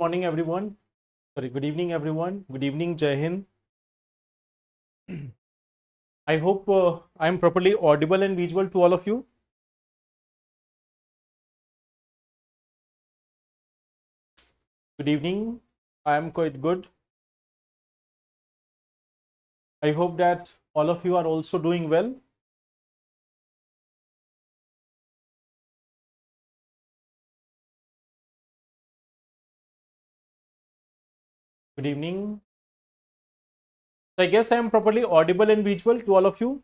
Morning, everyone. Sorry, good evening, everyone. Good evening, Jai Hind. I hope I am properly audible and visual to all of you. Good evening. I am quite good. I hope that all of you are also doing well. Good evening. So I guess I am properly audible and visual to all of you.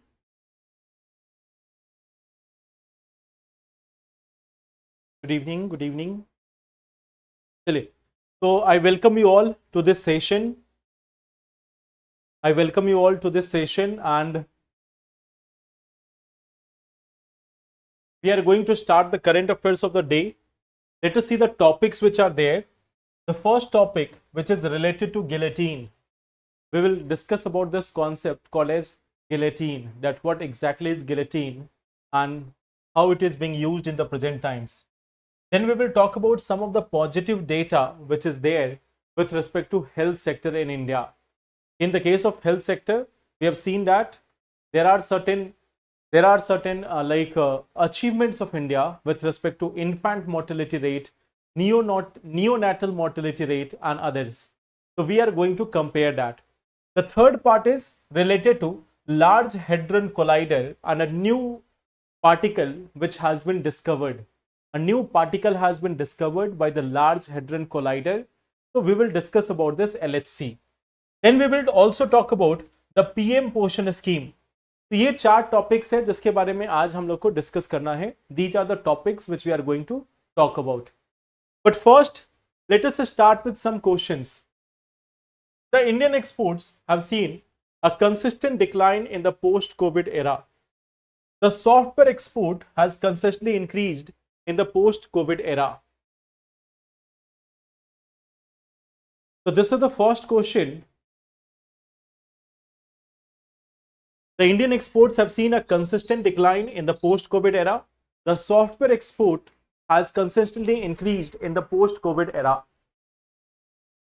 Good evening. Good evening. चलिए, so I welcome you all to this session. I welcome you all to this session, and we are going to start the current affairs of the day. Let us see the topics which are there. The first topic, which is related to guillotine, we will discuss about this concept called as guillotine, that what exactly is guillotine and how it is being used in the present times. Then we will talk about some of the positive data which is there with respect to health sector in India. In the case of health sector, we have seen that there are certain achievements of India with respect to infant mortality rate, neonatal mortality rate, and others. So we are going to compare that. The third part is related to Large Hadron Collider and a new particle which has been discovered. A new particle has been discovered by the Large Hadron Collider. So we will discuss about this LHC. Then we will also talk about the PM Poshan scheme. तो ये चार topics है जिसके बारे में आज हम लोग को डिस्कस करना है. These are the topics which we are going to talk about. But first, let us start with some questions. The Indian exports have seen a consistent decline in the post-COVID era. The software export has consistently increased in the post-COVID era. So this is the first question. The Indian exports have seen a consistent decline in the post-COVID era. The software export has consistently increased in the post-COVID era.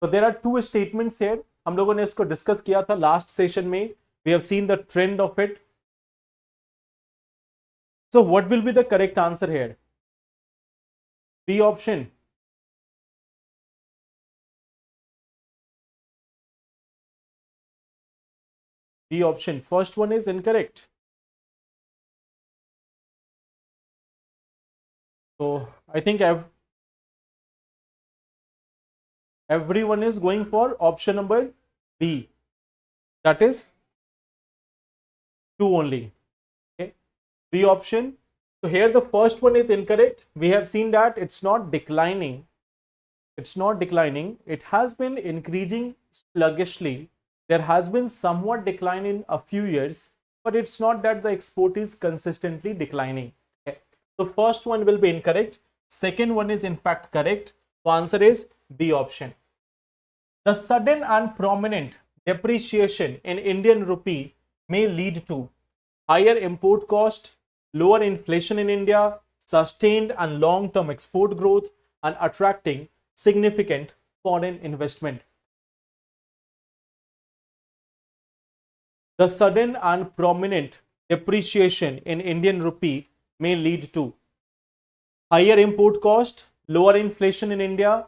So there are two statements here. हम लोगों ने इसको discuss किया था last session में. We have seen the trend of it. So what will be the correct answer here? B option. B option. First one is incorrect. So I think everyone is going for option number B. That is 2 only. Okay. B option. So here the first one is incorrect. We have seen that it's not declining. It's not declining. It has been increasing sluggishly. There has been somewhat decline in a few years, but it's not that the export is consistently declining. Okay. So first one will be incorrect. Second one is in fact correct. The answer is B option. The sudden and prominent depreciation in Indian rupee may lead to higher import cost, lower inflation in India, sustained and long-term export growth, and attracting significant foreign investment. The sudden and prominent depreciation in Indian rupee may lead to higher import cost, lower inflation in India,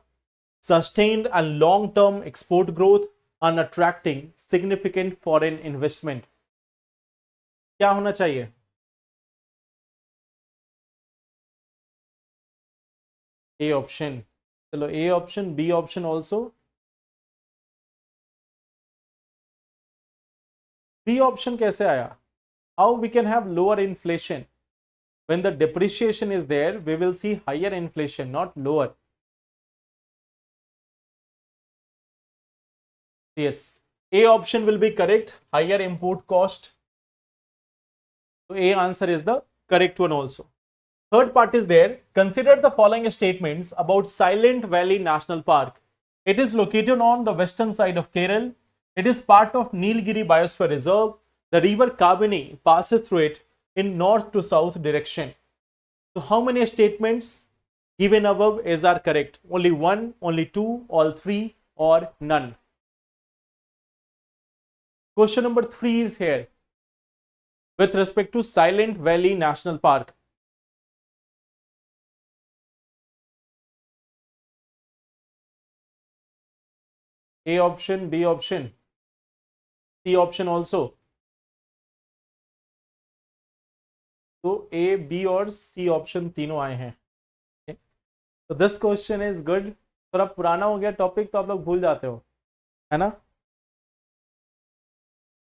sustained and long-term export growth, and attracting significant foreign investment. क्या होना चाहिए? A option. चलो A option, B option also. B option कैसे आया? How we can have lower inflation? When the depreciation is there, we will see higher inflation, not lower. Yes, A option will be correct. Higher import cost. So A answer is the correct one also. Third part is there. Consider the following statements about Silent Valley National Park. It is located on the western side of Kerala. It is part of Nilgiri Biosphere Reserve. The river Kabini passes through it in north to south direction. So how many statements given above is our correct. Only one, only two, all three, or none. Question number 3 is here. With respect to Silent Valley National Park. A option, B option, C option also. तो A, B और C option तीनों आए हैं. तो this question is good. थोड़ा पुराना हो गया टॉपिक तो आप लोग भूल जाते हो, है ना.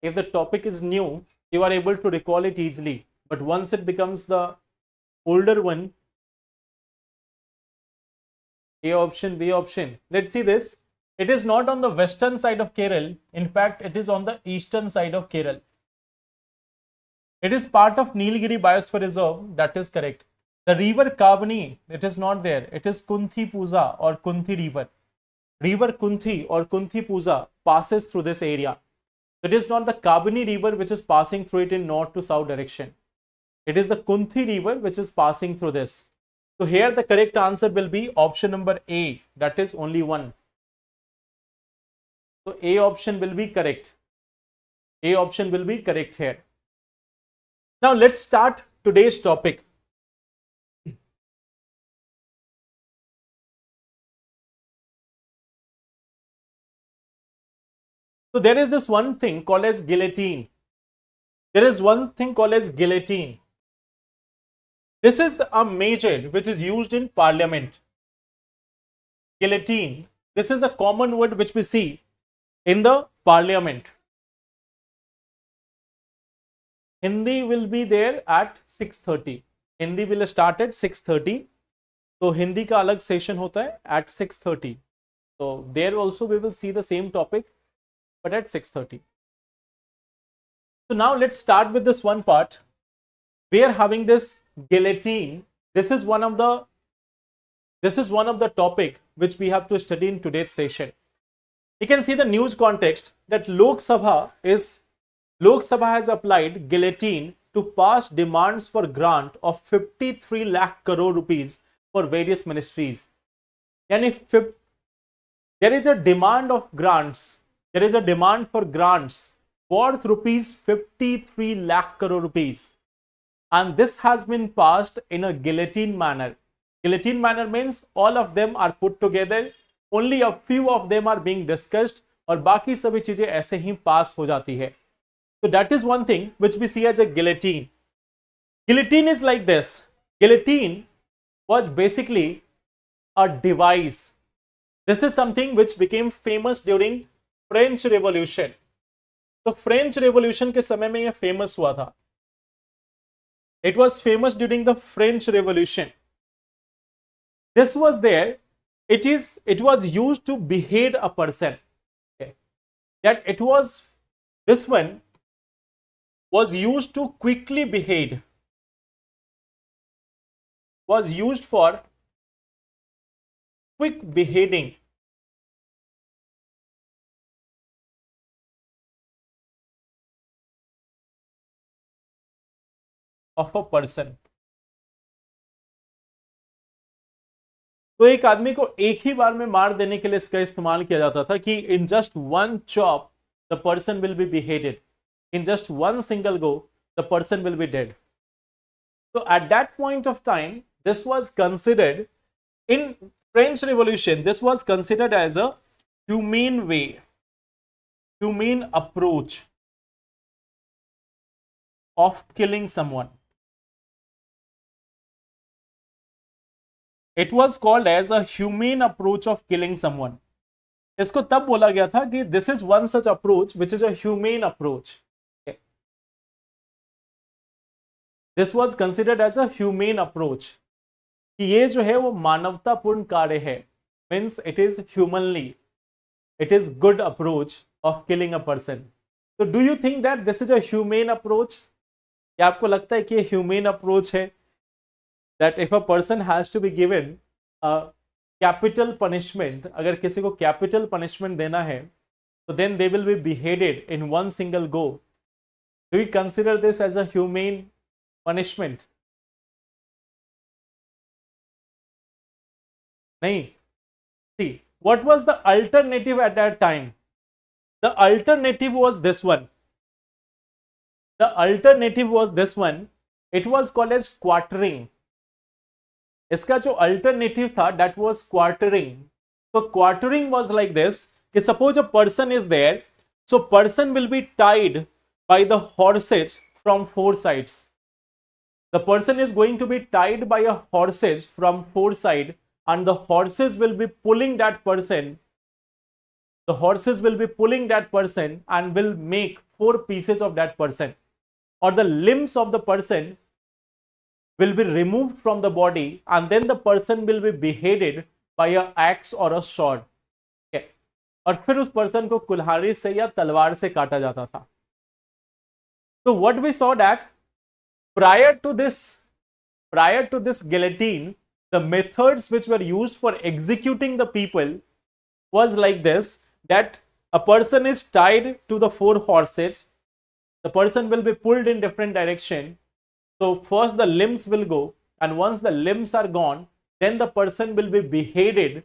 If the topic is new, you are able to recall it easily. But once it becomes the older one, A option, B option. Let's see this. It is not on the western side of Kerala. In fact, it is on the eastern side of Kerala. It is part of Nilgiri Biosphere Reserve. That is correct. The river Kavani, it is not there. It is Kunthi Puza or Kunthi River. River Kunthi or Kunthi Puza passes through this area. It is not the Kabani River which is passing through it in north to south direction. It is the Kunthi River which is passing through this. So here the correct answer will be option number A. That is only one. So A option will be correct. A option will be correct here. Now let's start today's topic. So there is this one thing called as guillotine. There is one thing called as guillotine. This is a measure which is used in parliament. Guillotine. This is a common word which we see in the parliament. Hindi will be there at 6:30. Hindi will start at 6:30. तो हिंदी का अलग session होता है at 6:30. So there also we will see the same topic, but at 6:30. So now let's start with this one part. We are having this guillotine. This is one of the topic which we have to study in today's session. You can see the news context that Lok Sabha has applied guillotine to pass demands for grant of 53 lakh crore rupees for various ministries. Yani there is a demand of grants. There is a demand for grants worth rupees 53 lakh crore rupees. And this has been passed in a guillotine manner. Guillotine manner means all of them are put together. Only a few of them are being discussed और बाकी सभी चीजें ऐसे ही पास हो जाती है. So that is one thing which we see as a guillotine. Guillotine is like this. Guillotine was basically a device. This is something which became famous during French Revolution. तो French Revolution के समय में यह famous हुआ था. It was famous during the French Revolution. This was there. It was used to behead a person. Okay. This one was used to quickly behead. Was used for quick beheading. Of a person. तो एक आदमी को एक ही बार में मार देने के लिए इसका इस्तेमाल किया जाता था कि in just one chop the person will be beheaded. In just one single go the person will be dead. So at that point of time, this was considered in French Revolution. This was considered as a humane way, humane approach of killing someone. It was called as a humane approach of killing someone. इसको तब बोला गया था कि this is one such approach which is a humane approach. Okay. This was considered as a humane approach. कि ये जो है वो मानवतापूर्ण कार्य है. Means it is humanly. It is good approach of killing a person. So do you think that this is a humane approach? क्या आपको लगता है कि ये humane approach है? That if a person has to be given a capital punishment, अगर किसी को capital punishment देना है, so then they will be beheaded in one single go. Do we consider this as a humane punishment? नहीं, see what was the alternative at that time? The alternative was this one. The alternative was this one. It was called as quartering. इसका जो alternative था, that was quartering. So quartering was like this, कि suppose a person is there, so person will be tied by the horses from four sides. The person is going to be tied by a horses from four sides, and the horses will be pulling that person. The horses will be pulling that person and will make four pieces of that person, or the limbs of the person will be removed from the body, and then the person will be beheaded by a axe or a sword. Okay. और फिर उस person को कुल्हाड़ी से या तलवार से काटा जाता था. So what we saw that prior to this guillotine, the methods which were used for executing the people was like this, that a person is tied to the four horses. The person will be pulled in different direction. So first the limbs will go, and once the limbs are gone, then the person will be beheaded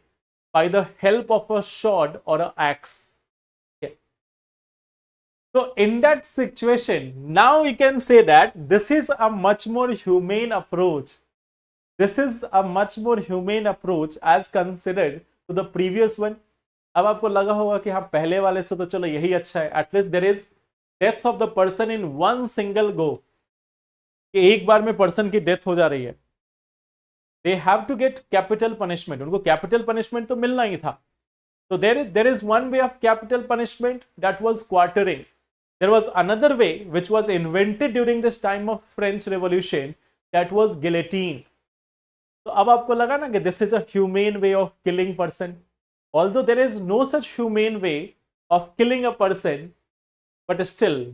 by the help of a sword or an axe. Okay. So in that situation, now we can say that this is a much more humane approach. This is a much more humane approach as considered to the previous one. अब आपको लगा होगा कि हाँ पहले वाले से तो चलो यही अच्छा है. At least there is death of the person in one single go. कि एक बार में पर्सन की डेथ हो जा रही है. They have to get capital punishment. उनको capital punishment तो मिलना ही था. So there is one way of capital punishment, that was quartering. There was another way which was invented during this time of French Revolution, that was guillotine. तो अब आपको लगा ना कि this is a humane way of killing person. Although there is no such humane way of killing a person, but still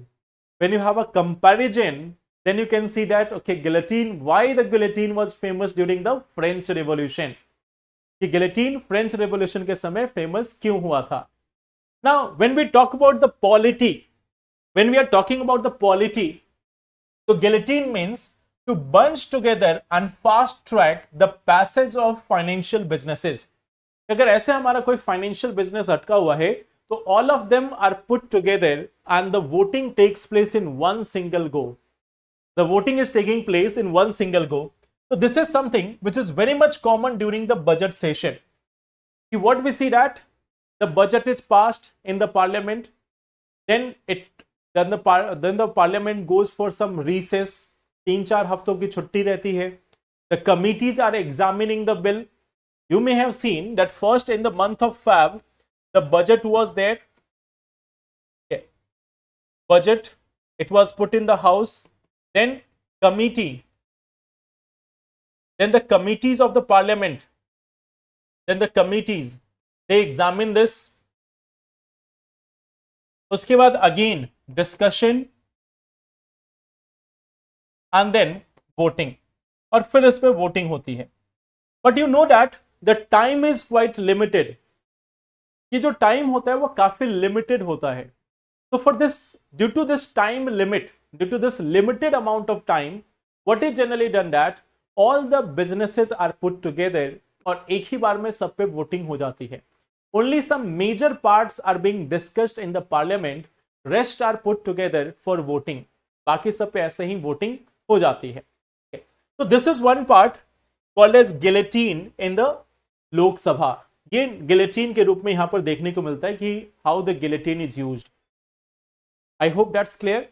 when you have a comparison, then you can see that, okay, guillotine, why the guillotine was famous during the French Revolution. कि guillotine French Revolution के समय famous क्यों हुआ था. Now, when we talk about the polity, when we are talking about the polity, so guillotine means to bunch together and fast track the passage of financial businesses. अगर ऐसे हमारा कोई financial business अटका हुआ है, तो all of them are put together and the voting takes place in one single go. The voting is taking place in one single go. So this is something which is very much common during the budget session. What we see that the budget is passed in the parliament, then the parliament goes for some recess. 3-4 हफ्तों की छुट्टी रहती है. The committees are examining the bill. You may have seen that first in the month of Feb, the budget was there. Okay. Budget, it was put in the house. Then committee, then the committees of the parliament, then the committees, they examine this. उसके बाद again discussion and then voting, और फिर इस पे voting होती है. But you know that the time is quite limited. ये जो time होता है वो काफी limited होता है. So for this, due to this time limit, due to this limited amount of time, what is generally done that all the businesses are put together और एक ही बार में सब पे voting हो जाती है. Only some major parts are being discussed in the parliament, rest are put together for voting. बाकी सब पे ऐसे ही voting हो जाती है. Okay. So this is one part called as guillotine in the लोक सभा. ये guillotine के रूप में यहाँ पर देखने को मिलता है कि how the guillotine is used. I hope that's clear.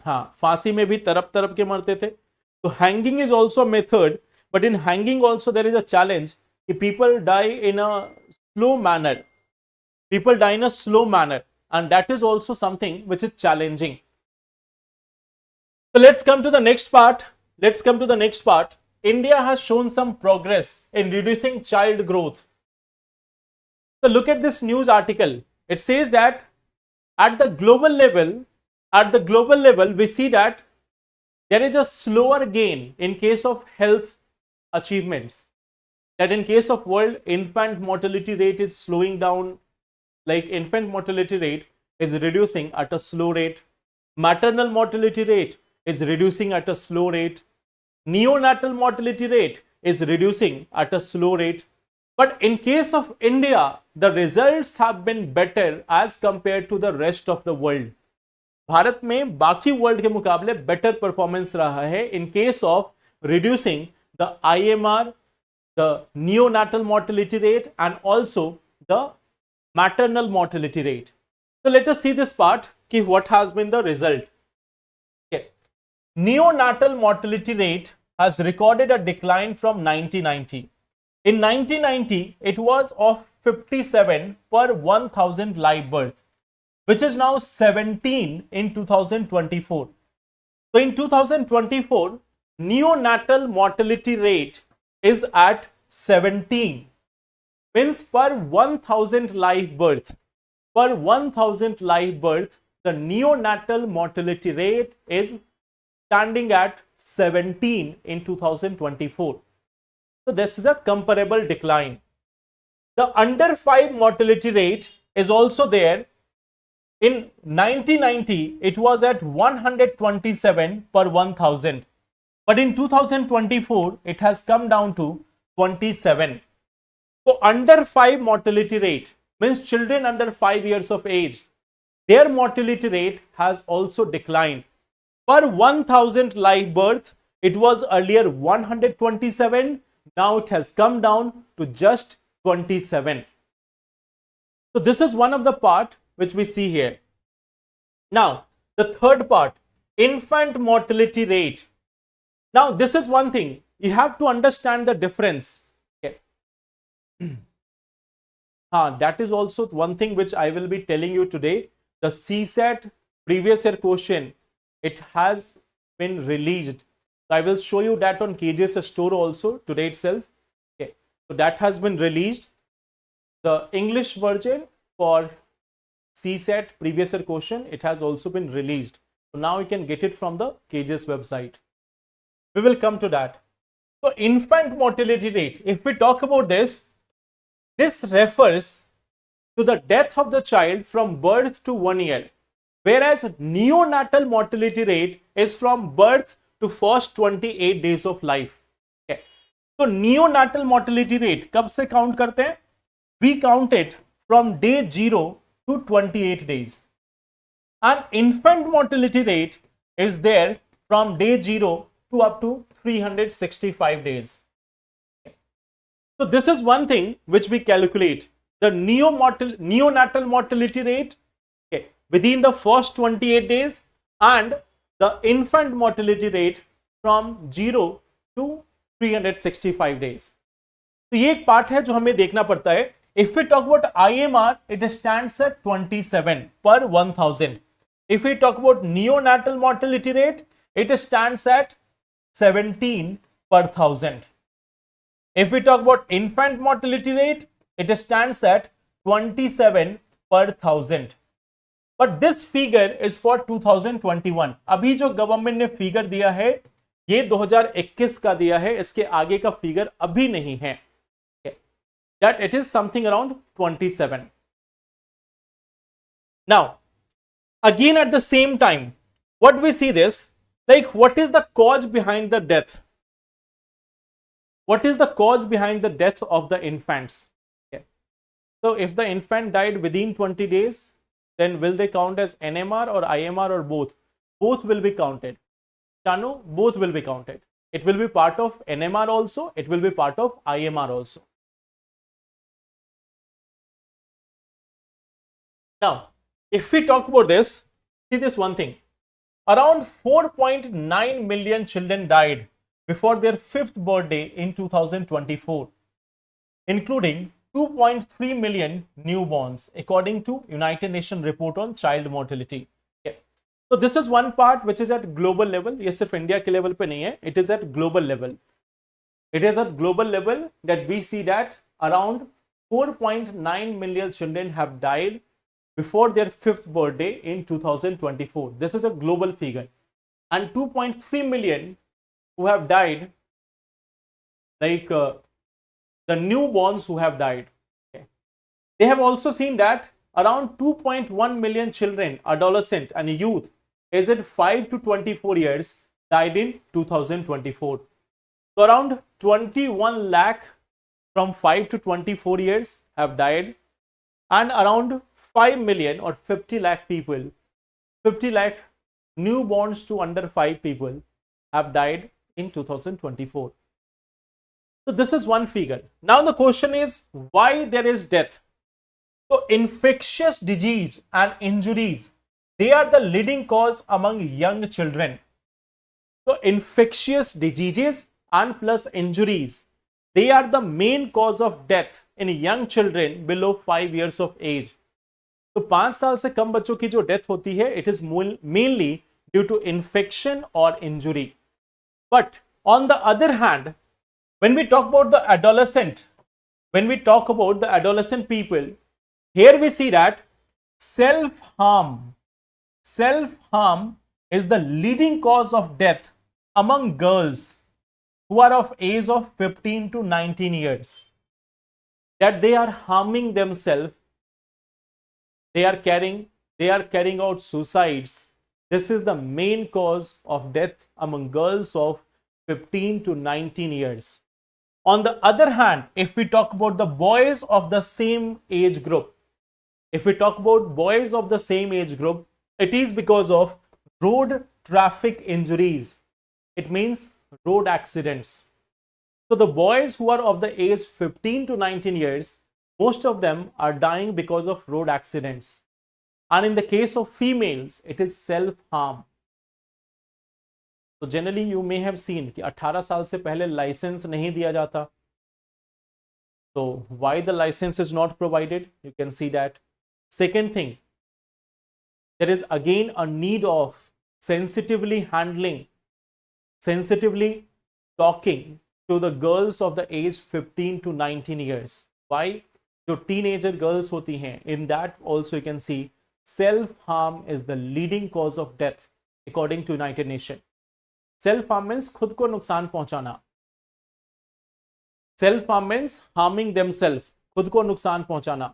हाँ, फांसी में भी तरप तरप के मरते थे. तो hanging is also a method, but in hanging also there is a challenge. People die in a slow manner. People die in a slow manner, and that is also something which is challenging. So let's come to the next part. India has shown some progress in reducing child growth. So look at this news article. It says that at the global level, we see that there is a slower gain in case of health achievements. That in case of world, infant mortality rate is slowing down. Like infant mortality rate is reducing at a slow rate. Maternal mortality rate is reducing at a slow rate. neonatal mortality rate is reducing at a slow rate. But in case of India, the results have been better as compared to the rest of the world. Bharat में बाकी world के मुकाबले better performance रहा है in case of reducing the IMR, the neonatal mortality rate, and also the maternal mortality rate. So let us see this part, ki what has been the result. Okay. Neonatal mortality rate has recorded a decline from 1990. In 1990, it was of 57 per 1000 live birth, which is now 17 in 2024. So in 2024, neonatal mortality rate is at 17. Means per 1000 live birth, the neonatal mortality rate is standing at 17 in 2024. So this is a comparable decline. The under 5 mortality rate is also there. In 1990, it was at 127 per 1000. But in 2024, it has come down to 27. So under 5 mortality rate means children under 5 years of age, their mortality rate has also declined. Per 1000 live birth, it was earlier 127. Now it has come down to just 27. So this is one of the part which we see here. Now, the third part, infant mortality rate. Now, this is one thing. You have to understand the difference. Okay. That is also one thing which I will be telling you today. The CSAT previous year question, it has been released. So I will show you that on KJS store also today itself. Okay. So that has been released. The English version for CSAT previous year question, it has also been released. So now you can get it from the KJS website. We will come to that. So infant mortality rate, if we talk about this, this refers to the death of the child from birth to 1 year, whereas neonatal mortality rate is from birth to first 28 days of life. Okay. So neonatal mortality rate कब से count करते हैं? We count it from day 0 to 28 days. And infant mortality rate is there from day 0 to up to 365 days. So this is one thing which we calculate. The neonatal mortality rate, okay, within the first 28 days, and the infant mortality rate from 0 to 365 days. तो ये एक part है जो हमें देखना पड़ता है. If we talk about IMR, it stands at 27 per 1000. If we talk about neonatal mortality rate, it stands at 17 per 1000. If we talk about infant mortality rate, it stands at 27 per 1000. But this figure is for 2021. अभी जो government ने figure दिया है ये 2021 का दिया है, इसके आगे का फिगर अभी नहीं है. That it is something around 27. Now, again at the same time, what we see this, like what is the cause behind the death? What is the cause behind the death of the infants? Okay. So, if the infant died within 20 days, then will they count as NMR or IMR or both? Both will be counted. Chanu, both will be counted. It will be part of NMR also, it will be part of IMR also. Now, if we talk about this, see this one thing. Around 4.9 million children died before their 5th birthday in 2024, including 2.3 million newborns, according to United Nations report on child mortality. Okay. So this is one part which is at global level. ये सिर्फ India के level पे नहीं है. It is at global level. It is at global level that we see that around 4.9 million children have died before their 5th birthday in 2024. This is a global figure. And 2.3 million who have died, like the newborns who have died. Okay. They have also seen that around 2.1 million children, adolescent and youth aged 5 to 24 years died in 2024. So around 21 lakh from 5 to 24 years have died, and around 5 million or 50 lakh people, 50 lakh newborns to under 5 people have died in 2024. So this is one figure. Now the question is why there is death. So infectious disease and injuries, they are the leading cause among young children. So infectious diseases and plus injuries, they are the main cause of death in young children below 5 years of age. तो 5 साल से कम बच्चों की जो death होती है, it is mainly due to infection or injury. But on the other hand, when we talk about the adolescent, people, here we see that self-harm is the leading cause of death among girls who are of age of 15 to 19 years. That they are harming themselves, they are carrying out suicides. This is the main cause of death among girls of 15 to 19 years. On the other hand, if we talk about the boys of the same age group, it is because of road traffic injuries. It means road accidents. So the boys who are of the age 15 to 19 years, most of them are dying because of road accidents. And in the case of females, it is self-harm. So generally you may have seen कि 18 साल से पहले licence नहीं दिया जाता. So why the license is not provided? You can see that. Second thing, there is again a need of sensitively talking to the girls of the age 15 to 19 years. Why? जो teenager girls होती हैं, in that also you can see self-harm is the leading cause of death according to United Nations. Self-harm means खुद को नुकसान पहुंचाना. Self-harm means harming themselves, खुद को नुकसान पहुंचाना.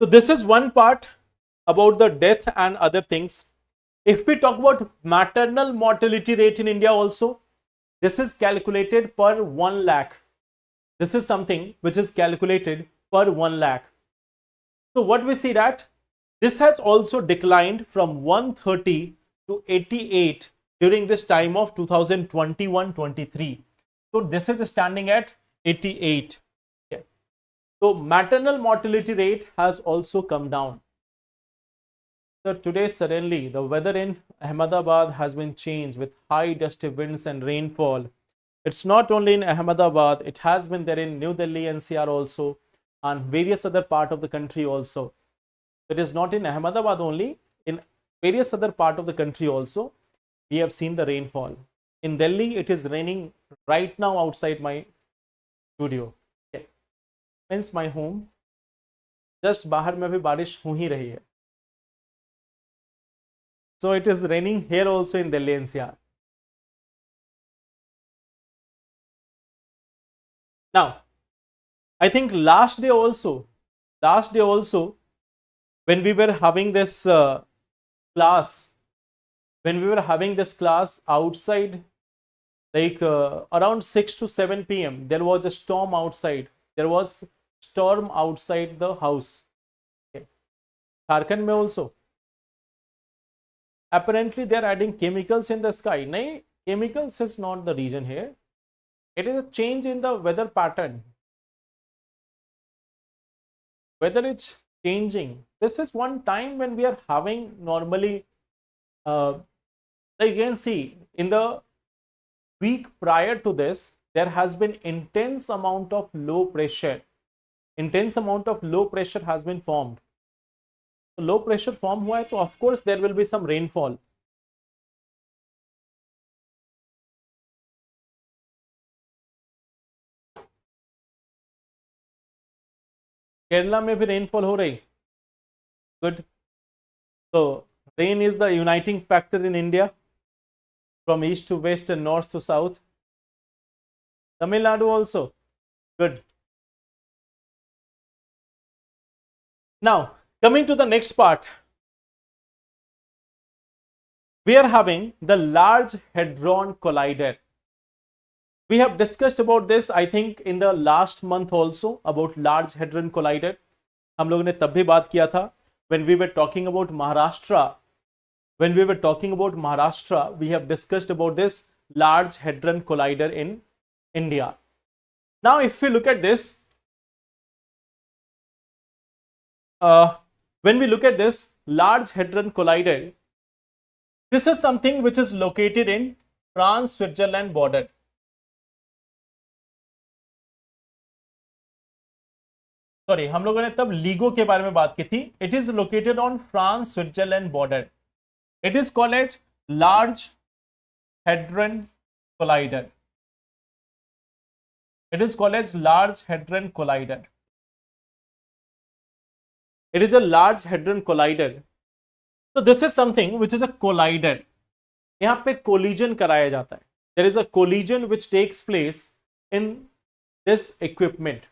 So this is one part about the death and other things. If we talk about maternal mortality rate in India also, this is calculated per 1 lakh. This is something which is calculated per 1 lakh. So what we see that this has also declined from 130 to 88 during this time of 2021-23. So this is standing at 88. Okay. So maternal mortality rate has also come down. So today suddenly the weather in Ahmedabad has been changed with high dusty winds and rainfall. It's not only in Ahmedabad, it has been there in New Delhi, NCR also, and various other part of the country also. It is not in Ahmedabad only, in various other part of the country also, we have seen the rainfall. In Delhi, it is raining right now outside my studio. Okay. Means my home. Just बाहर में भी बारिश हो ही रही है. So it is raining here also in Delhi NCR. Now, I think last day also, when we were having this class, outside, like around 6 to 7 p.m., there was a storm outside. There was storm outside the house. Okay. Jharkhand mein also. Apparently, they are adding chemicals in the sky. No, chemicals is not the reason here. It is a change in the weather pattern. Whether it's changing. This is one time when we are having normally, like you can see, in the week prior to this, there has been intense amount of low pressure. Intense amount of low pressure has been formed. So low pressure form हुआ है, तो of course there will be some rainfall. Kerala में भी rainfall हो रही. Good. So rain is the uniting factor in India, from east to west and north to south. Tamil Nadu also. Good. Now, coming to the next part. we are having the Large Hadron Collider. We have discussed about this, I think, in the last month also, about Large Hadron Collider. हम लोगों ने तब भी बात किया था when we were talking about Maharashtra. When we were talking about Maharashtra, we have discussed about this Large Hadron Collider in India. Now, if we look at this, when we look at this Large Hadron Collider, this is something which is located in France-Switzerland border. Sorry, हम लोगों ने तब LIGO के बारे में बात की थी. It is located on France Switzerland border. It is called as large hadron collider. It is called as large hadron collider. It is a large hadron collider. तो this is something which is a collider. यहां पे collision कराया जाता है. There is a collision which takes place in this equipment.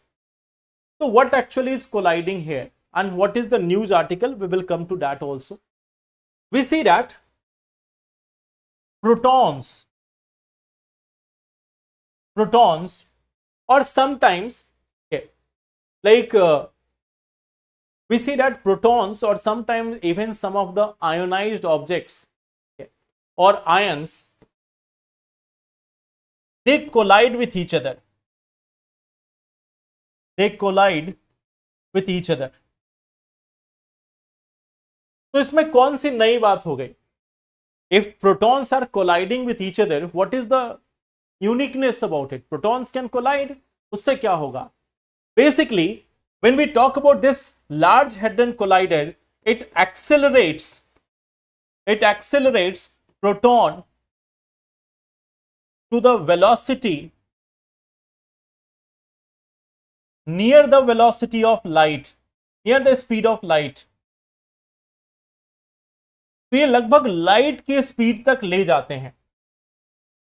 So what actually is colliding here and what is the news article? We will come to that also. We see that protons or sometimes we see that protons or sometimes even some of the ionized objects or ions, they collide with each other. They collide with each other. तो इसमें कौन सी नई बात हो गई? If protons are colliding with each other, what is the uniqueness about it? Protons can collide. उससे क्या होगा? Basically, when we talk about this Large Hadron Collider, it accelerates proton to the velocity near the velocity of light, near the speed of light. तो ये लगभग light के speed तक ले जाते हैं.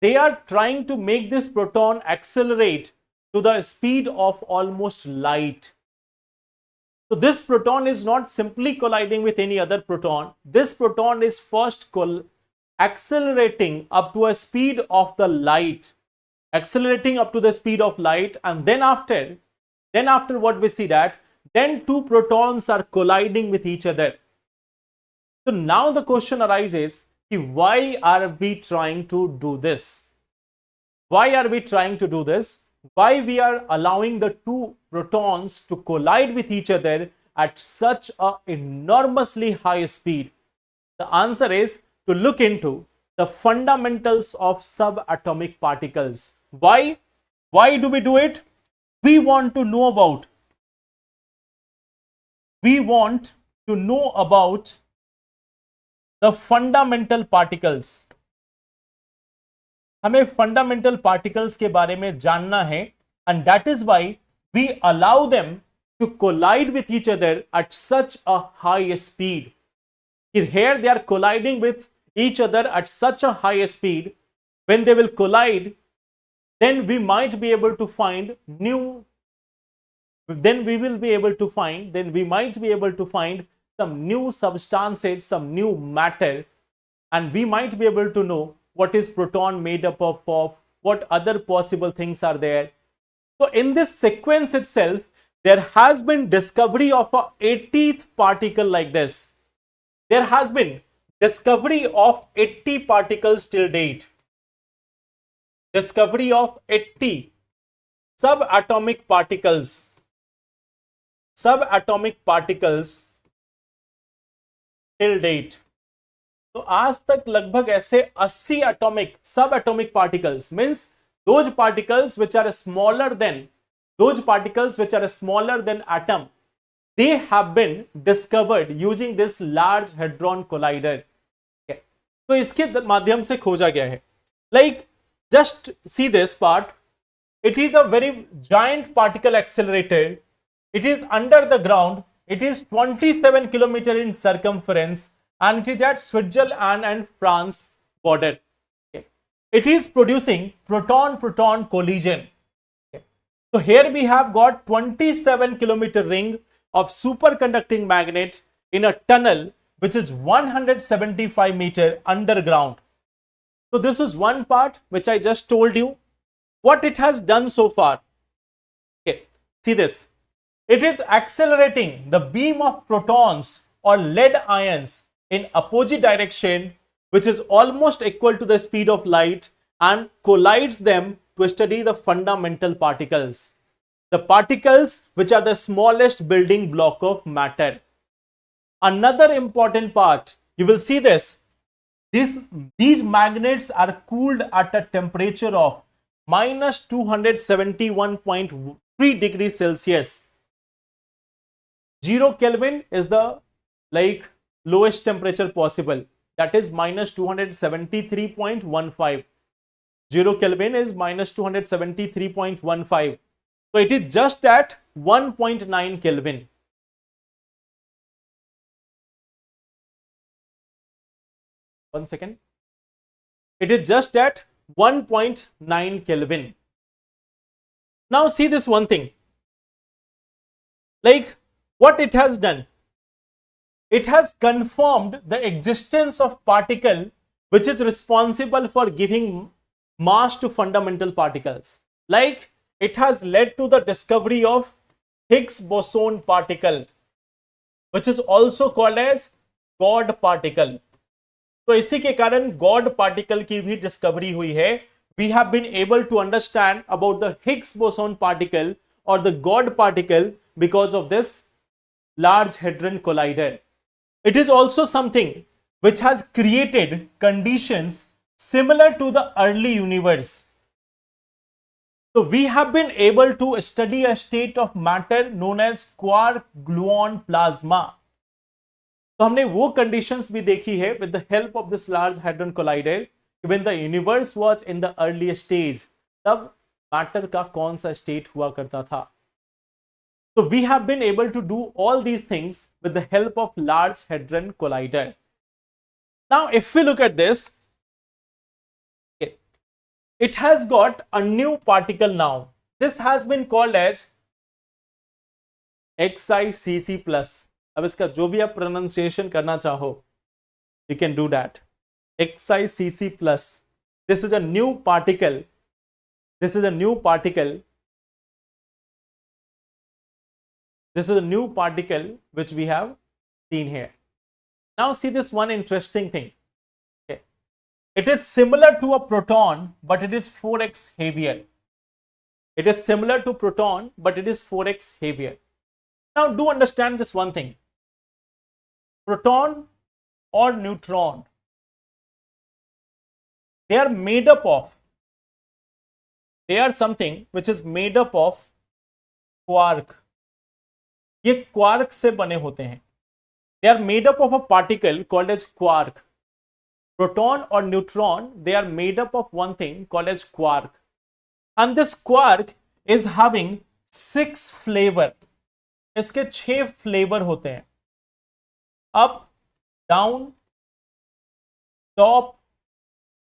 They are trying to make this proton accelerate to the speed of almost light. So this proton is not simply colliding with any other proton. This proton is first accelerating up to a speed of the light, and then after what we see that, then two protons are colliding with each other. So now the question arises, why are we trying to do this? Why are we trying to do this? Why we are allowing the two protons to collide with each other at such a enormously high speed? The answer is to look into the fundamentals of subatomic particles. Why? Why do we do it? We want to know about the fundamental particles. हमें fundamental particles के बारे में जानना है, and that is why we allow them to collide with each other at such a high speed. Here they are colliding with each other at such a high speed. When they will collide, then we might be able to find some new substances, some new matter, and we might be able to know what is proton made up of, what other possible things are there. So in this sequence itself, there has been discovery of a 80th particle like this. There has been discovery of 80 particles till date. Discovery of 80 subatomic particles till date. तो आज तक लगभग ऐसे 80 atomic subatomic particles, means those particles which are smaller than atom, they have been discovered using this Large Hadron Collider. तो इसके माध्यम से खोजा गया है. Like, just see this part. It is a very giant particle accelerator. It is under the ground. It is 27 kilometers in circumference, and it is at Switzerland and France border. It is producing proton-proton collision. So here we have got 27 kilometer ring of superconducting magnet in a tunnel which is 175 meter underground. So this is one part which I just told you. What it has done so far. Okay, see this. It is accelerating the beam of protons or lead ions in opposite direction, which is almost equal to the speed of light, and collides them to study the fundamental particles. The particles which are the smallest building block of matter. Another important part, you will see this. These magnets are cooled at a temperature of minus 271.3 degrees Celsius. 0 Kelvin is the lowest temperature possible. That is minus 273.15. 0 Kelvin is minus 273.15. So it is just at 1.9 Kelvin. One second. It is just at 1.9 Kelvin. Now see this one thing. What it has done. It has confirmed the existence of particle which is responsible for giving mass to fundamental particles. It has led to the discovery of Higgs boson particle, which is also called as God particle. तो इसी के कारण God particle की भी discovery हुई है. We have been able to understand about the Higgs boson particle or the God particle because of this Large Hadron Collider. It is also something which has created conditions similar to the early universe. So we have been able to study a state of matter known as quark gluon plasma. तो हमने वो conditions भी देखी है with the help of this Large Hadron Collider. When the universe was in the early stage, तब matter का कौन सा स्टेट हुआ करता था. So we have been able to do all these things with the help of Large Hadron Collider. Now if we look at this, it has got a new particle now. This has been called as XICC plus. अब इसका जो भी आप pronunciation करना चाहो, you can do that. XICC plus. This is a new particle. This is a new particle. This is a new particle which we have seen here. Now see this one interesting thing. Okay. It is similar to a proton, but it is 4x heavier. It is similar to proton, but it is 4x heavier. Now do understand this one thing. Proton or neutron, they are made up of, they are something which is made up of quark. ये quark से बने होते हैं. They are made up of a particle called as quark. Proton or neutron, they are made up of one thing called as quark. And this quark is having 6 flavor. इसके 6 flavour होते हैं. Up, down, top,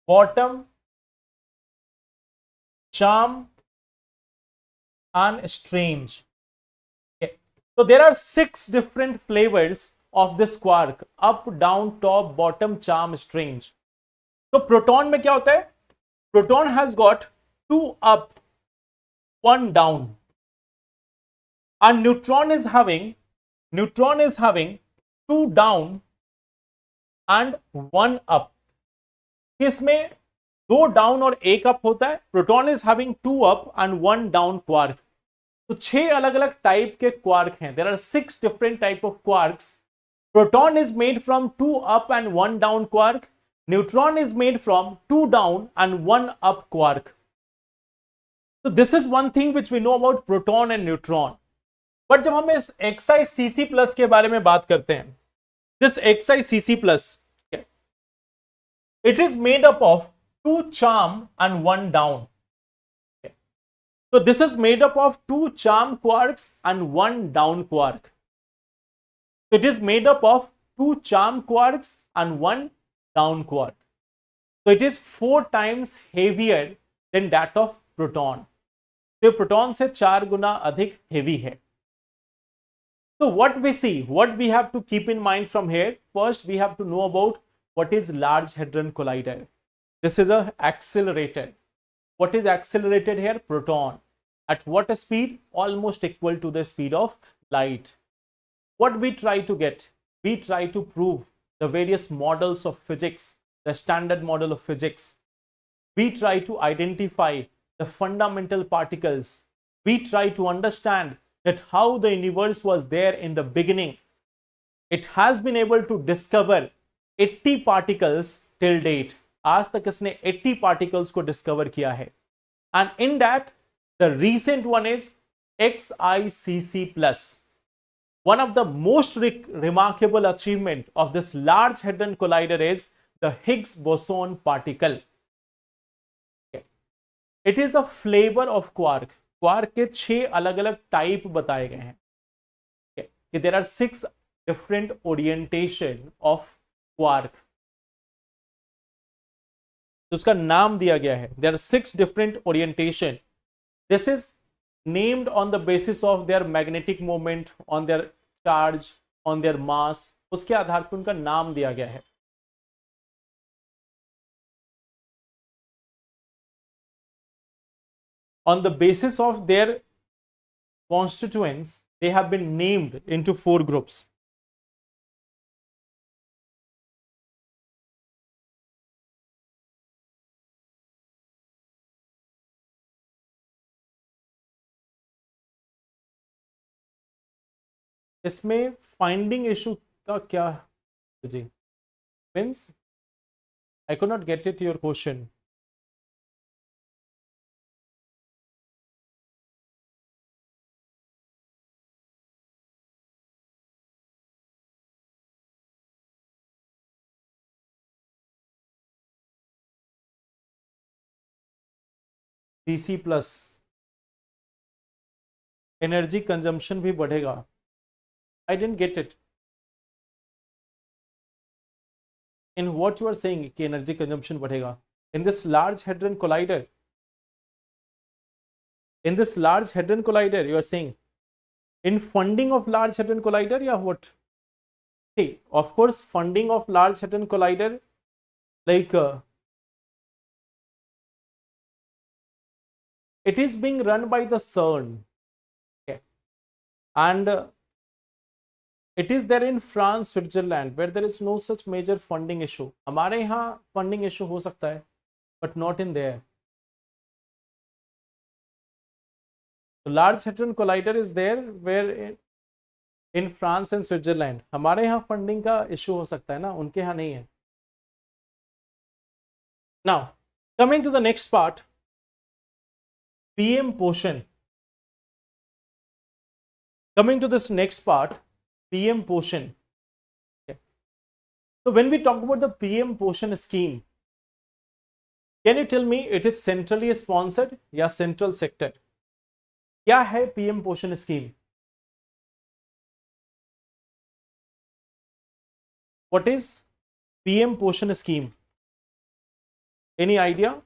bottom, charm, and strange. Okay. So there are 6 different flavors of this quark. Up, down, top, bottom, charm, strange. तो proton में क्या होता है? Proton has got 2 up, 1 down. And neutron is having 2 down and 1 up. इसमें 2 down और 1 up होता है. Proton is having 2 up and 1 down quark. तो 6 अलग अलग टाइप के क्वार्क हैं. There are 6 different type of quarks. Proton is made from 2 up and 1 down quark. Neutron is made from 2 down and 1 up quark. So this is one thing which we know about proton and neutron. But जब हम इस XICC plus के बारे में बात करते हैं, this XICC plus, it is made up of 2 charm and 1 down. Okay. So this is made up of 2 charm quarks and 1 down quark. It is made up of 2 charm quarks and 1 down quark. So it is 4 times heavier than that of proton. तो proton से 4 गुना अधिक heavy है. So what we see, what we have to keep in mind from here, first we have to know about what is Large Hadron Collider. This is a accelerator. What is accelerated here? Proton. At what speed? Almost equal to the speed of light. What we try to get? We try to prove the various models of physics, the standard model of physics. We try to identify the fundamental particles. We try to understand that how the universe was there in the beginning. It has been able to discover 80 particles till date. आज तक इसने 80 particles को discover किया है. And in that, the recent one is XICC plus. One of the most remarkable achievement of this Large Hadron Collider is the Higgs boson particle. Okay. It is a flavor of quark. Quark के 6 अलग-अलग type बताए गए हैं. Okay. There are 6 different orientation of quark. तो उसका नाम दिया गया है. There are 6 different orientation. This is named on the basis of their magnetic moment, on their charge, on their mass. उसके आधार पर उनका नाम दिया गया है. On the basis of their constituents, they have been named into 4 groups. इसमें finding issue का क्या जी means I could not get it your question. DC plus energy consumption भी बढ़ेगा. I didn't get it. In what you are saying कि energy consumption बढ़ेगा. In this Large Hadron Collider. In this Large Hadron Collider, you are saying in funding of Large Hadron Collider, yeah, what? See, of course, funding of Large Hadron Collider, like it is being run by the CERN. Okay. And it is there in France, Switzerland, where there is no such major funding issue. हमारे यहाँ funding issue हो सकता है, but not in there. The Large Hadron Collider is there where in France and Switzerland. हमारे यहाँ funding का issue हो सकता है ना, उनके यहाँ नहीं है. Now, coming to the next part, PM Poshan. Coming to this next part, PM Poshan. Okay. So when we talk about the PM Poshan scheme, can you tell me it is centrally sponsored या central sector? क्या है PM Poshan scheme? What is PM Poshan scheme? Any idea?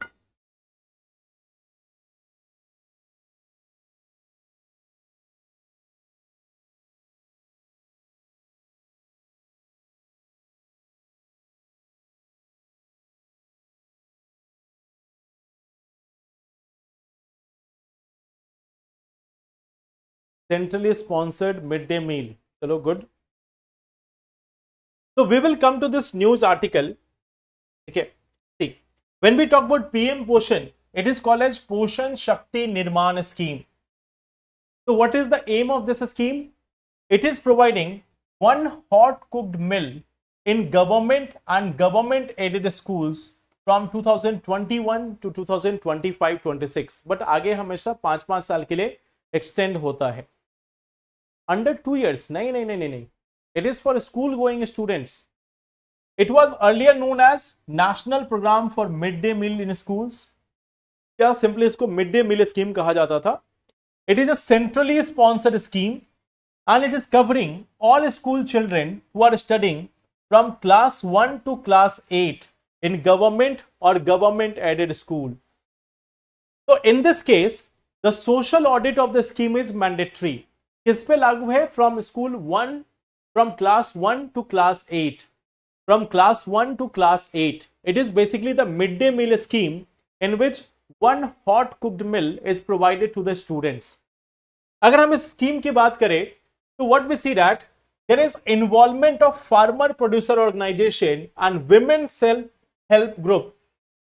Centrally sponsored midday meal. Hello, good. So we will come to this news article. Okay. See, when we talk about PM Poshan, it is called as Poshan Shakti Nirman scheme. So what is the aim of this scheme? It is providing one hot cooked meal in government and government aided schools from 2021 to 2025-26. But आगे हमेशा 5-5 साल के लिए extend होता है. Under 2 years, नहीं. It is for school going students. It was earlier known as National Program for Midday Meal in Schools. क्या simply इसको midday meal scheme कहा जाता था. It is a centrally sponsored scheme and it is covering all school children who are studying from class 1 to class 8 in government or government aided school. So in this case, the social audit of the scheme is mandatory. किस पे लागू है? From school 1, from class 1 to class 8, from class 1 to class 8. It is basically the midday meal scheme in which one hot cooked meal is provided to the students. अगर हम इस scheme की बात करें तो what we see that there is involvement of farmer producer organization and women self help group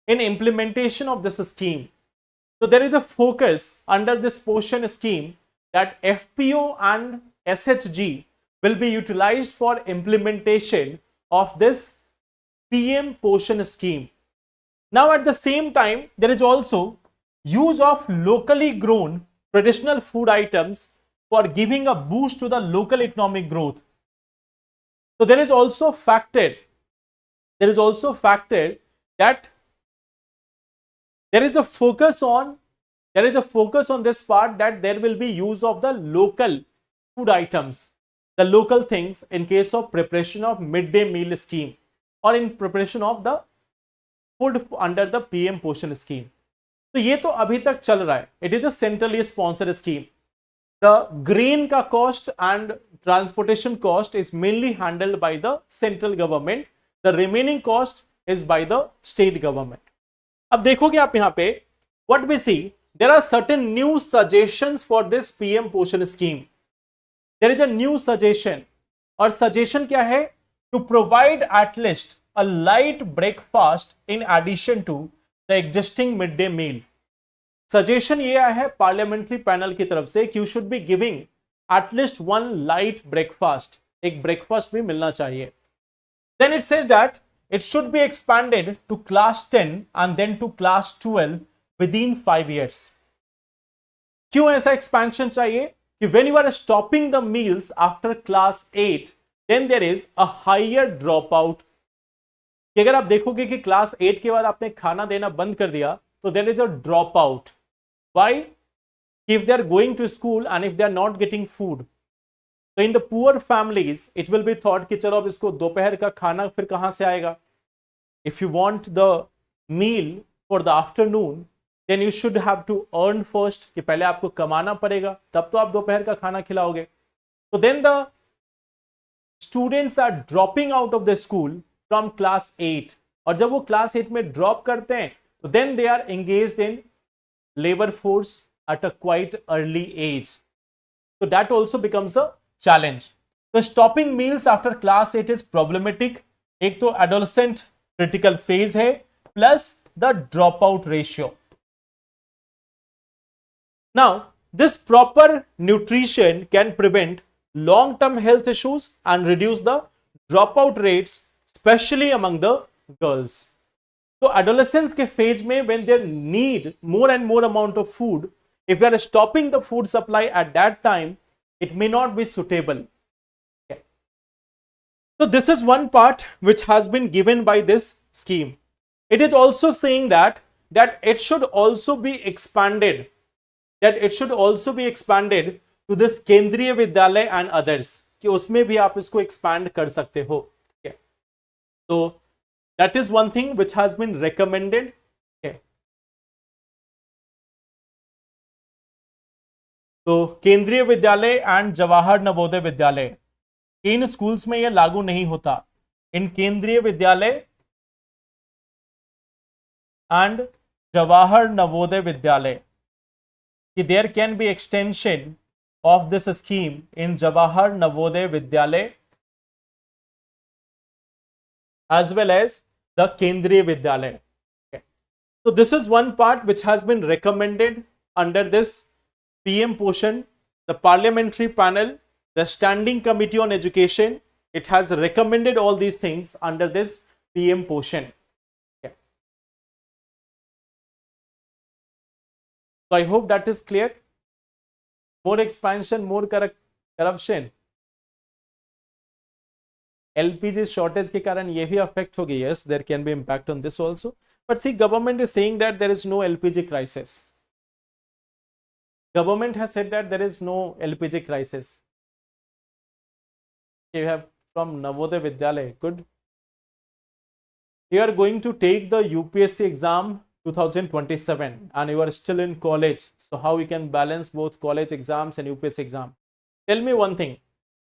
in implementation of this scheme. So there is a focus under this Poshan scheme that FPO and SHG will be utilized for implementation of this PM Poshan scheme. Now at the same time, there is also use of locally grown traditional food items for giving a boost to the local economic growth. So there is also factor that there is a focus on this part, that there will be use of the local food items, the local things, in case of preparation of midday meal scheme or in preparation of the food under the PM Poshan scheme. तो ये तो अभी तक चल रहा है. It is a centrally sponsored scheme. The grain का cost and transportation cost is mainly handled by the central government. The remaining cost is by the state government. अब देखोगे आप यहाँ पे, what we see, there are certain new suggestions for this PM Poshan scheme. There is a new suggestion, और suggestion क्या है? To provide at least a light breakfast in addition to the existing midday meal. Suggestion ये आया है parliamentary panel की तरफ से कि you should be giving at least one light breakfast. एक breakfast भी मिलना चाहिए. Then it says that it should be expanded to class 10 and then to class 12 within 5 years. क्यों ऐसा expansion चाहिए? कि when you are stopping the meals after class 8, then there is a higher dropout. कि अगर आप देखोगे कि class 8 के बाद आपने खाना देना बंद कर दिया, तो there is a dropout. Why? If they are going to school and if they are not getting food, so in the poor families it will be thought कि चलो अब इसको दोपहर का खाना फिर कहां से आएगा. If you want the meal for the afternoon, then you should have to earn first, कि पहले आपको कमाना पड़ेगा, तब तो आप दोपहर का खाना खिलाओगे. So then the students are dropping out of the school from class 8, और जब वो class 8 में drop करते हैं, तो then they are engaged in labor force at a quite early age. So that also becomes a challenge. So stopping meals after class 8 is problematic. एक तो adolescent critical phase है, plus the dropout ratio. Now, this proper nutrition can prevent long-term health issues and reduce the dropout rates, especially among the girls. So, adolescence के phase में, when they need more and more amount of food, if we are stopping the food supply at that time, it may not be suitable. Okay. So, this is one part which has been given by this scheme. It is also saying that it should also be expanded. To this केंद्रीय विद्यालय and others, कि उसमें भी आप इसको expand कर सकते हो. Okay. So that is one thing which has been recommended. Okay. तो केंद्रीय विद्यालय and Jawahar Navodaya Vidyalaya, in schools में यह लागू नहीं होता. इन केंद्रीय विद्यालय and Jawahar Navodaya Vidyalaya, there can be extension of this scheme in Jawahar Navodaya Vidyalay as well as the Kendriya Vidyalay. Okay. So this is one part which has been recommended under this PM Poshan. The parliamentary panel, the standing committee on education, it has recommended all these things under this PM Poshan. Okay. So I hope that is clear. More expansion, more corruption. LPG shortage के कारण ये भी affect होगी. Yes, there can be impact on this also. But see, government is saying that there is no LPG crisis. Government has said that there is no LPG crisis. You have from Navodaya Vidyalay. Good. You are going to take the UPSC exam 2027 and you are still in college. So how you can balance both college exams and UPSC exam? Tell me one thing,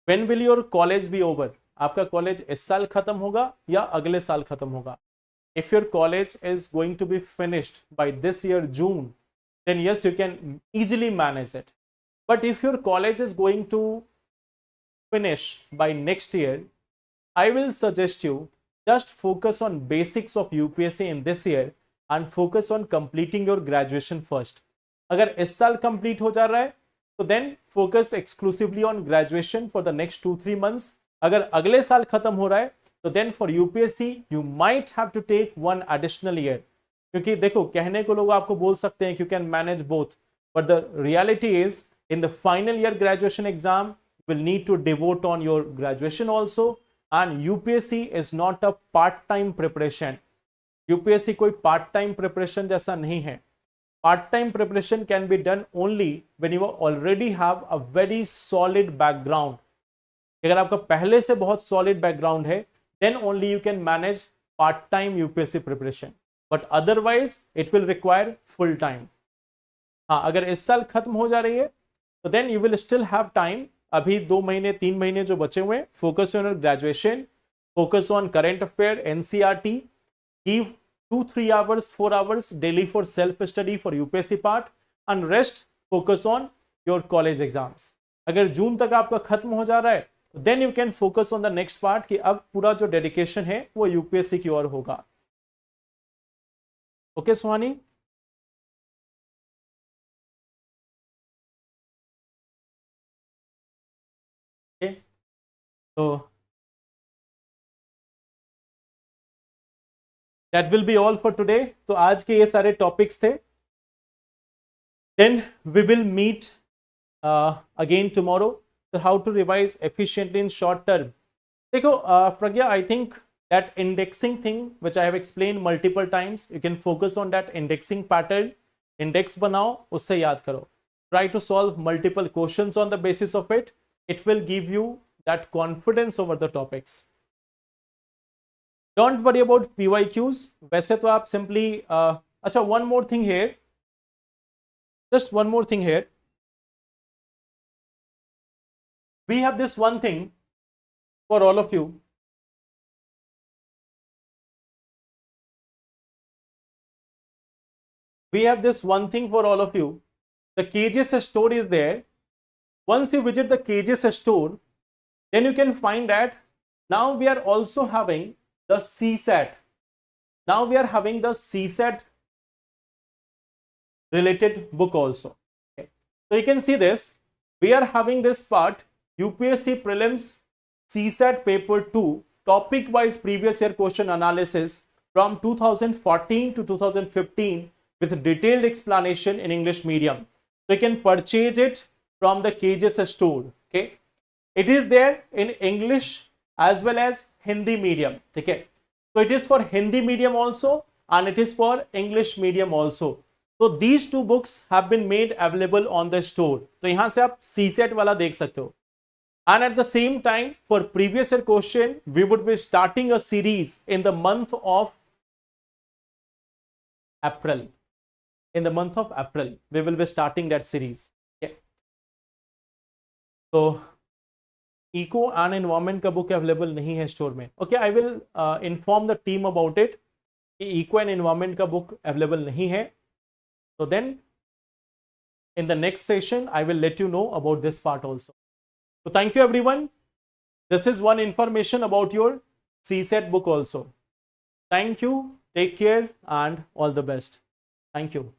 when will your college be over? आपका college इस साल खत्म होगा या अगले साल खत्म होगा? If your college is going to be finished by this year June, then yes, you can easily manage it. But if your college is going to finish by next year, I will suggest you just focus on basics of UPSC in this year and focus on completing your graduation first. अगर इस साल complete हो जा रहा है तो then focus exclusively on graduation for the next 2-3 months. अगर अगले साल खत्म हो रहा है तो then for UPSC you might have to take one additional year. क्योंकि देखो, कहने को लोग आपको बोल सकते हैं you can manage both, but the reality is in the final year graduation exam will need to devote on your graduation also. And UPSC is not a part time preparation. UPSC कोई part time preparation जैसा नहीं है. Part time preparation can be done only when you already have a very solid background. अगर आपका पहले से बहुत solid background है, then only you can manage part-time UPSC preparation, but otherwise it will require full time. हाँ, अगर इस साल खत्म हो जा रही है तो then you will still have time. अभी 2 महीने 3 महीने जो बचे हुए हैं, focus on your graduation, focus on current affair, NCERT, give 2-3 hours 4 hours daily for self study for UPSC part, and rest focus on your college exams. अगर जून तक आपका खत्म हो जा रहा है then you can focus on the next part कि अब पूरा जो डेडिकेशन है वो यूपीएससी की ओर होगा. ओके सुहानी? तो that will be all for today. तो आज के ये सारे टॉपिक्स थे. Then we will meet again tomorrow. So how to revise efficiently in short term. देखो Pragya, I think that indexing thing which I have explained multiple times, you can focus on that indexing pattern. Index बनाओ, उससे याद करो. Try to solve multiple questions on the basis of it. It will give you that confidence over the topics. Don't worry about PYQs. वैसे तो आप simply अच्छा, one more thing here. Just one more thing here. We have this one thing for all of you. We have this one thing for all of you. The KGS store is there. Once you visit the KGS store, then you can find that now we are also having the CSAT. Now we are having the CSAT related book also. Okay. So you can see this. We are having this part. UPSC Prelims CSAT Paper 2 topic wise previous year question analysis from 2014 to 2015 with detailed explanation in English medium. So you can purchase it from the KGS store. Okay, it is there in English as well as Hindi medium. Okay, so it is for Hindi medium also and it is for English medium also. So these two books have been made available on the store. तो यहाँ से आप CSAT वाला देख सकते हो. And at the same time, for previous year question, we would be starting a series in the month of April. In the month of April, we will be starting that series. Okay. So, eco and environment का book available नहीं है store में. Okay, I will inform the team about it. कि eco and environment का book available नहीं है. So then, in the next session, I will let you know about this part also. So thank you everyone. This is one information about your CSAT book also. Thank you. Take care and all the best. Thank you.